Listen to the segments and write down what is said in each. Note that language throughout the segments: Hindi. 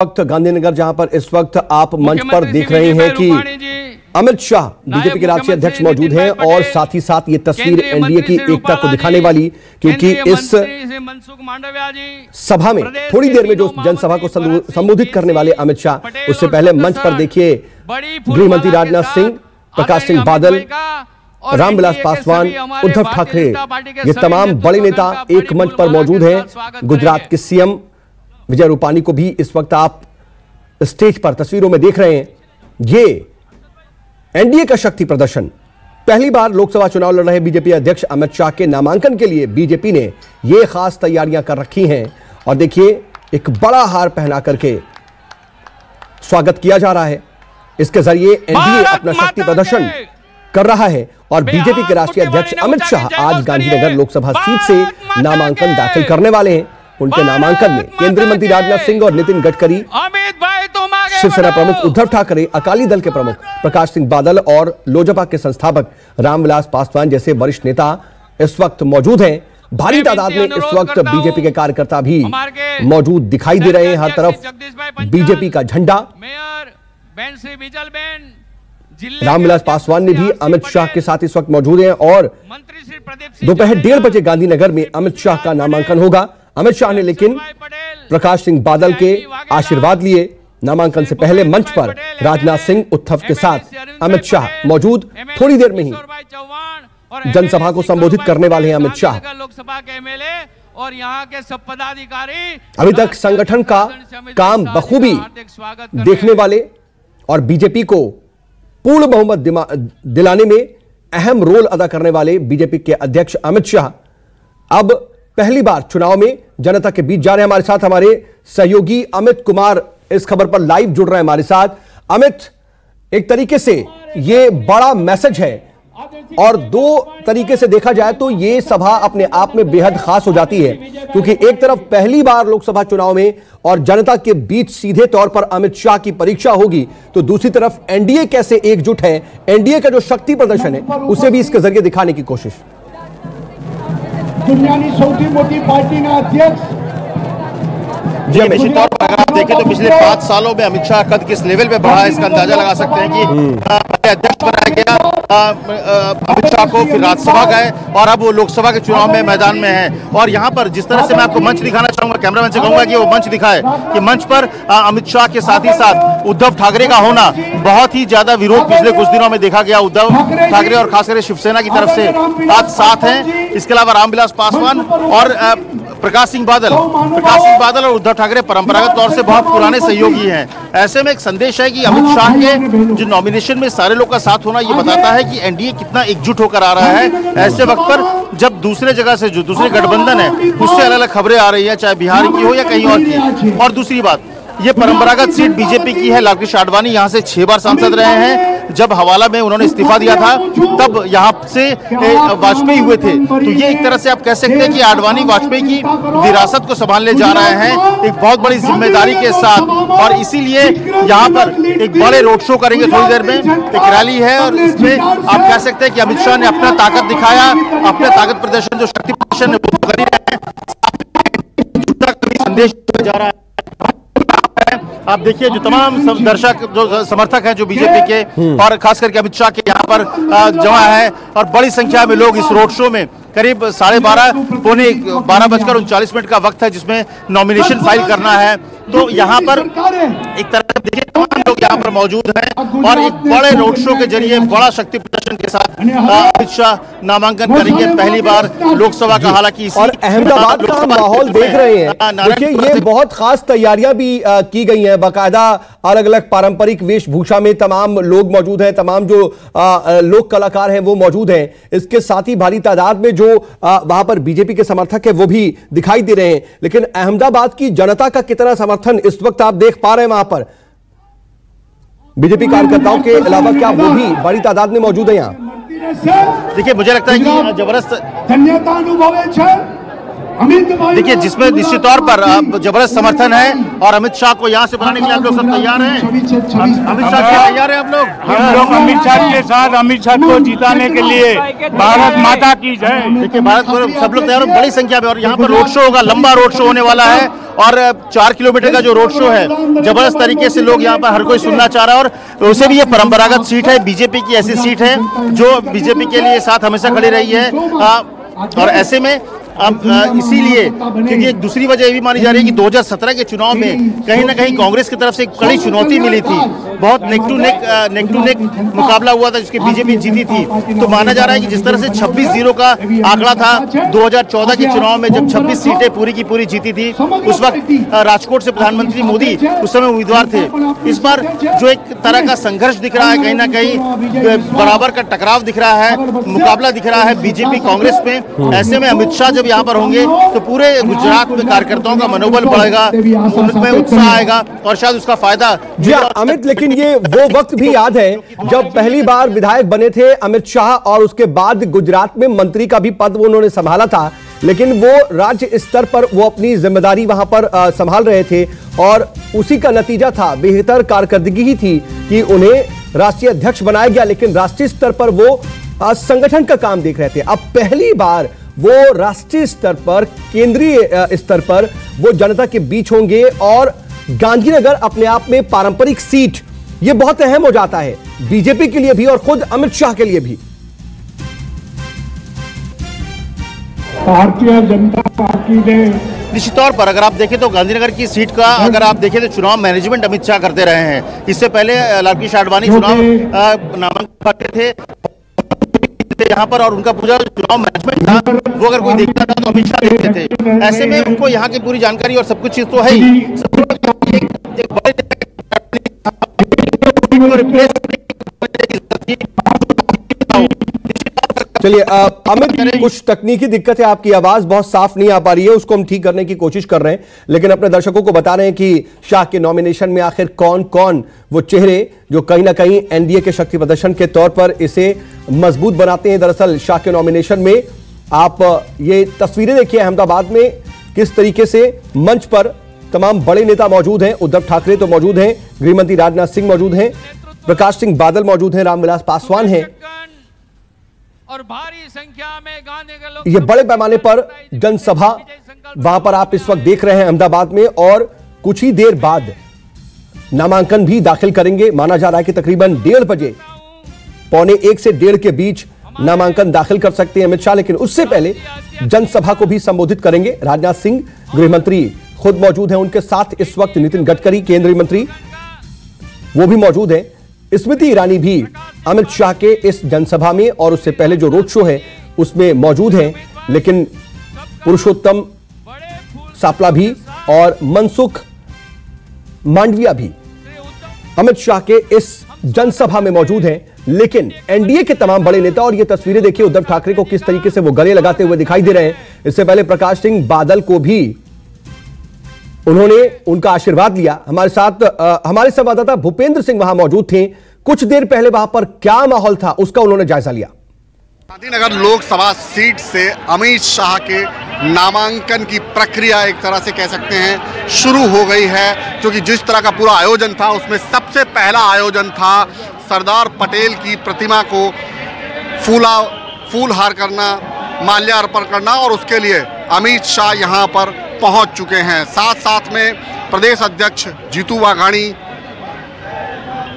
वक्त गांधीनगर, जहां पर इस वक्त आप मंच पर देख रहे हैं कि अमित शाह बीजेपी के राष्ट्रीय अध्यक्ष मौजूद हैं और साथ ही साथ ये तस्वीर एनडीए की एकता को दिखाने वाली, क्योंकि इस सभा में थोड़ी देर में जो जनसभा को संबोधित करने वाले अमित शाह, उससे पहले मंच पर देखिए गृह मंत्री राजनाथ सिंह, प्रकाश सिंह बादल, रामविलास पासवान, उद्धव ठाकरे, ये तमाम बड़े नेता एक मंच पर मौजूद हैं। गुजरात के सीएम विजय रूपानी को भी इस वक्त आप स्टेज पर तस्वीरों में देख रहे हैं। ये एनडीए का शक्ति प्रदर्शन, पहली बार लोकसभा चुनाव लड़ रहे बीजेपी अध्यक्ष अमित शाह के नामांकन के लिए बीजेपी ने ये खास तैयारियां कर रखी हैं और देखिए एक बड़ा हार पहना करके स्वागत किया जा रहा है। इसके जरिए एनडीए अपना शक्ति प्रदर्शन कर रहा है और बीजेपी के राष्ट्रीय अध्यक्ष अमित शाह आज गांधीनगर लोकसभा सीट से नामांकन दाखिल करने वाले हैं। उनके नामांकन में केंद्रीय मंत्री राजनाथ सिंह और नितिन गडकरी, शिवसेना प्रमुख उद्धव ठाकरे, अकाली दल के प्रमुख प्रकाश सिंह बादल और लोजपा के संस्थापक रामविलास पासवान जैसे वरिष्ठ नेता इस वक्त मौजूद हैं। भारी तादाद में इस वक्त बीजेपी के कार्यकर्ता भी मौजूद दिखाई दे रहे हैं। हर तरफ बीजेपी का झंडा। रामविलास पासवान ने भी अमित शाह के साथ इस वक्त मौजूद हैं और दोपहर 1:30 बजे गांधीनगर में अमित शाह का नामांकन होगा। अमित शाह ने लेकिन प्रकाश सिंह बादल के आशीर्वाद लिए। नामांकन से पहले मंच पर राजनाथ सिंह, उद्धव के साथ अमित शाह मौजूद। थोड़ी देर में ही जनसभा को संबोधित करने वाले हैं अमित शाह। और यहाँ के सब पदाधिकारी अभी तक संगठन का काम बखूबी देखने वाले और बीजेपी को पूर्ण बहुमत दिलाने में अहम रोल अदा करने वाले बीजेपी के अध्यक्ष अमित शाह अब पहली बार चुनाव में जनता के बीच जा रहे हैं। हमारे साथ हमारे सहयोगी अमित कुमार इस खबर पर लाइव जुड़ रहे हैं हमारे साथ। अमित, एक तरीके से ये बड़ा मैसेज है और दो तरीके से देखा जाए तो ये सभा अपने आप में बेहद खास हो जाती है, क्योंकि एक तरफ पहली बार लोकसभा चुनाव में और जनता के बीच सीधे तौर पर अमित शाह की परीक्षा होगी, तो दूसरी तरफ एनडीए कैसे एकजुट है, एनडीए का जो शक्ति प्रदर्शन है उसे भी इसके जरिए दिखाने की कोशिश। दुनियानी सौथी मोटी पार्टी ना अध्यक्ष जी, निश्चित तौर पर अगर आप देखें तो पिछले 5 सालों में अमित शाह कद किस लेवल पे बढ़ा है, इसका अंदाजा लगा सकते हैं कि अध्यक्ष बनाया गया अमित शाह को, फिर राज्यसभा गए और अब वो लोकसभा के चुनाव में मैदान में है। और यहाँ पर जिस तरह से मैं आपको मंच दिखाना चाहूंगा, कैमरामैन से कहूंगा कि वो मंच दिखाए कि मंच पर अमित शाह के साथ ही साथ उद्धव ठाकरे का होना, बहुत ही ज्यादा विरोध पिछले कुछ दिनों में देखा गया। उद्धव ठाकरे और खासकर शिवसेना की तरफ से आज साथ हैं। इसके अलावा रामविलास पासवान और प्रकाश सिंह बादल और उद्धव ठाकरे परंपरागत तौर से बहुत पुराने सहयोगी हैं। ऐसे में एक संदेश है कि अमित शाह के जो नॉमिनेशन में सारे लोग का साथ होना, ये बताता है कि एनडीए कितना एकजुट होकर आ रहा है। ऐसे वक्त पर जब दूसरे जगह से जो दूसरे गठबंधन है उससे अलग अलग खबरें आ रही है, चाहे बिहार की हो या कहीं और की। और दूसरी बात, ये परंपरागत सीट बीजेपी की है। लालकृष्ण आडवाणी यहाँ से 6 बार सांसद रहे हैं। जब हवाला में उन्होंने इस्तीफा दिया था तब यहाँ से वाजपेयी हुए थे। तो ये एक तरह से आप कह सकते हैं कि आडवाणी वाजपेयी की विरासत को संभालने जा रहे हैं एक बहुत बड़ी जिम्मेदारी के साथ। और इसीलिए यहाँ पर एक बड़े रोड शो करेंगे थोड़ी देर में, एक रैली है और इसमें आप कह सकते हैं कि अमित शाह ने अपना ताकत दिखाया, अपना ताकत प्रदर्शन जो शक्ति प्रदर्शन है वो कर ही रहे हैं। संदेश जा रहा है। आप देखिए जो तमाम दर्शक जो समर्थक हैं जो बीजेपी के और खास करके अमित शाह के यहाँ पर जमा है और बड़ी संख्या में लोग इस रोड शो में करीब 12:30 पौने 12:39 का वक्त है जिसमें नॉमिनेशन फाइल करना है। तो यहाँ पर एक तरह से देखिए तमाम लोग यहाँ पर मौजूद हैं और एक बड़े रोड शो के जरिए बड़ा शक्ति प्रदर्शन के साथ अमित शाह नामांकन करेंगे पहली बार लोकसभा का। हालांकि और अहमदाबाद का माहौल देख रहे हैं, देखिए ये बहुत खास तैयारियां भी की गई हैं। बाकायदा अलग अलग पारंपरिक वेशभूषा में तमाम लोग मौजूद हैं, तमाम जो लोक कलाकार हैं वो मौजूद हैं। इसके साथ ही भारी तादाद में जो वहां पर बीजेपी के समर्थक है वो भी दिखाई दे रहे हैं। लेकिन अहमदाबाद की जनता का कितना समर्थन इस वक्त आप देख पा रहे हैं वहां पर बीजेपी कार्यकर्ताओं के अलावा, क्या वो भी बड़ी तादाद में मौजूद है यहाँ? देखिए मुझे लगता है कि जबरदस्त धन्यता अनुभव है देखिए, जिसमें निश्चित तौर पर जबरदस्त समर्थन है और अमित शाह को यहाँ से बनाने के लिए आप लोग सब तैयार हैं। अमित शाह के तैयार हैं आप लोग? हम लोग अमित शाह के साथ, अमित शाह को जिताने के लिए भारत माता की जय। देखिए, भारत को सब लोग तैयार हैं बड़ी संख्या में, और यहाँ पर रोड शो होगा, लंबा रोड शो होने वाला है और 4 किलोमीटर का जो रोड शो है, जबरदस्त तरीके से लोग यहाँ पर हर कोई सुनना चाह रहा है। और उसे भी ये परंपरागत सीट है, बीजेपी की ऐसी सीट है जो बीजेपी के लिए साथ हमेशा खड़ी रही है। और ऐसे में अब इसीलिए, क्योंकि एक दूसरी वजह ये भी मानी जा रही है कि 2017 के चुनाव में कहीं ना कहीं कांग्रेस की तरफ से एक कड़ी चुनौती मिली थी, बहुत नेक टू नेक मुकाबला हुआ था जिसके बीजेपी जीती थी। तो माना जा रहा है कि जिस तरह से 26-0 का आंकड़ा था 2014 के चुनाव में, जब 26 सीटें पूरी की पूरी जीती थी, उस वक्त राजकोट से प्रधानमंत्री मोदी उस समय उम्मीदवार थे। इस बार जो एक तरह का संघर्ष दिख रहा है, कहीं ना कहीं बराबर का टकराव दिख रहा है, मुकाबला दिख रहा है बीजेपी कांग्रेस में। ऐसे में अमित शाह जब यहाँ पर होंगे तो पूरे गुजरात में कार्यकर्ताओं का मनोबल बढ़ेगा, उनमें उत्साह आएगा और शायद उसका फायदा। जी अमित, लेकिन ये वो वक्त भी याद है जब पहली बार विधायक बने थे अमित शाह और उसके बाद गुजरात में मंत्री का भी पद उन्होंने संभाला था, लेकिन वो राज्य स्तर पर वो अपनी जिम्मेदारी वहां पर संभाल रहे थे और उसी का नतीजा था, बेहतर कारकर्दगी ही थी कि उन्हें राष्ट्रीय अध्यक्ष बनाया गया। लेकिन राष्ट्रीय स्तर पर वो संगठन का काम देख रहे थे। अब पहली बार वो राष्ट्रीय स्तर पर, केंद्रीय स्तर पर वो जनता के बीच होंगे और गांधीनगर अपने आप में पारंपरिक सीट, ये बहुत अहम हो जाता है बीजेपी के लिए भी और खुद अमित शाह के लिए भी। भारतीय जनता पार्टी ने निश्चित तौर पर अगर आप देखें तो गांधीनगर की सीट का अगर आप देखें तो चुनाव मैनेजमेंट अमित शाह करते रहे हैं। इससे पहले लालकृष्ण आडवाणी चुनाव नामांकन थे यहाँ पर, और उनका पूरा चुनाव मैनेजमेंट था वो अगर कोई देखता था तो अमित शाह देखते थे। ऐसे में उनको यहाँ की पूरी जानकारी और सब कुछ चीज तो है ही। चलिए अमित, कुछ तकनीकी दिक्कत है, आपकी आवाज बहुत साफ नहीं आ पा रही है, उसको हम ठीक करने की कोशिश कर रहे हैं, लेकिन अपने दर्शकों को बता रहे हैं कि शाह के नॉमिनेशन में आखिर कौन कौन वो चेहरे जो कहीं ना कहीं एनडीए के शक्ति प्रदर्शन के तौर पर इसे मजबूत बनाते हैं। दरअसल शाह के नॉमिनेशन में आप ये तस्वीरें देखिए, अहमदाबाद में किस तरीके से मंच पर तमाम बड़े नेता मौजूद हैं। उद्धव ठाकरे तो मौजूद हैं, गृहमंत्री राजनाथ सिंह मौजूद हैं, प्रकाश सिंह बादल मौजूद हैं, रामविलास पासवान हैं और भारी संख्या में गांधीनगर लोग, ये बड़े पैमाने पर जनसभा वहां पर आप इस वक्त देख रहे हैं अहमदाबाद में। और कुछ ही देर बाद नामांकन भी दाखिल करेंगे। माना जा रहा है कि तकरीबन 1:30 बजे, 1:15 से 1:30 के बीच नामांकन दाखिल कर सकते हैं अमित शाह, लेकिन उससे पहले जनसभा को भी संबोधित करेंगे। राजनाथ सिंह गृहमंत्री खुद मौजूद हैं, उनके साथ इस वक्त नितिन गडकरी केंद्रीय मंत्री वो भी मौजूद हैं। स्मृति ईरानी भी अमित शाह के इस जनसभा में और उससे पहले जो रोड शो है उसमें मौजूद हैं, लेकिन पुरुषोत्तम सापला भी और मनसुख मांडविया भी अमित शाह के इस जनसभा में मौजूद हैं। लेकिन एनडीए के तमाम बड़े नेता, और ये तस्वीरें देखिए उद्धव ठाकरे को किस तरीके से वो गले लगाते हुए दिखाई दे रहे हैं। इससे पहले प्रकाश सिंह बादल को भी उन्होंने उनका आशीर्वाद लिया। हमारे साथ हमारे संवाददाता भूपेंद्र सिंह वहां मौजूद थे, कुछ देर पहले वहां पर क्या माहौल था उसका उन्होंने जायजा लिया। गांधीनगर लोकसभा सीट से अमित शाह के नामांकन की प्रक्रिया एक तरह से कह सकते हैं शुरू हो गई है, क्योंकि जिस तरह का पूरा आयोजन था उसमें सबसे पहला आयोजन था सरदार पटेल की प्रतिमा को फूलहार करना, माल्यार्पण करना, और उसके लिए अमित शाह यहां पर पहुंच चुके हैं। साथ साथ में प्रदेश अध्यक्ष जीतू वाघाणी,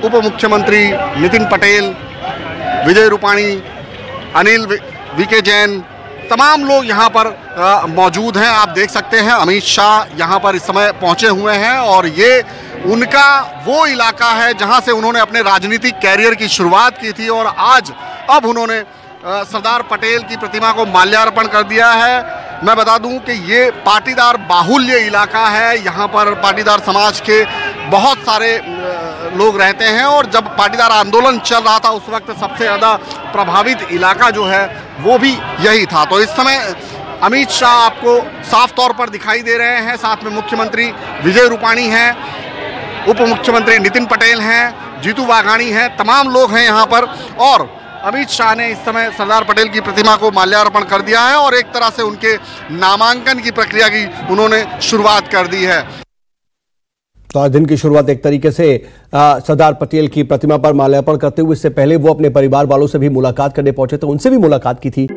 उप मुख्यमंत्री नितिन पटेल, विजय रूपाणी, अनिल वीके जैन, तमाम लोग यहाँ पर मौजूद हैं। आप देख सकते हैं अमित शाह यहाँ पर इस समय पहुँचे हुए हैं और ये उनका वो इलाका है जहाँ से उन्होंने अपने राजनीतिक कैरियर की शुरुआत की थी और आज अब उन्होंने सरदार पटेल की प्रतिमा को माल्यार्पण कर दिया है। मैं बता दूं कि ये पाटीदार बाहुल्य इलाका है, यहाँ पर पाटीदार समाज के बहुत सारे लोग रहते हैं और जब पाटीदार आंदोलन चल रहा था उस वक्त सबसे ज़्यादा प्रभावित इलाका जो है वो भी यही था। तो इस समय अमित शाह आपको साफ तौर पर दिखाई दे रहे हैं, साथ में मुख्यमंत्री विजय रूपाणी हैं, उप मुख्यमंत्री नितिन पटेल हैं, जीतू वाघाणी हैं, तमाम लोग हैं यहाँ पर। और अमित शाह ने इस समय सरदार पटेल की प्रतिमा को माल्यार्पण कर दिया है और एक तरह से उनके नामांकन की प्रक्रिया की उन्होंने शुरुआत कर दी है। तो आज दिन की शुरुआत एक तरीके से सरदार पटेल की प्रतिमा पर माल्यार्पण करते हुए, इससे पहले वो अपने परिवार वालों से भी मुलाकात करने पहुंचे, तो उनसे भी मुलाकात की थी।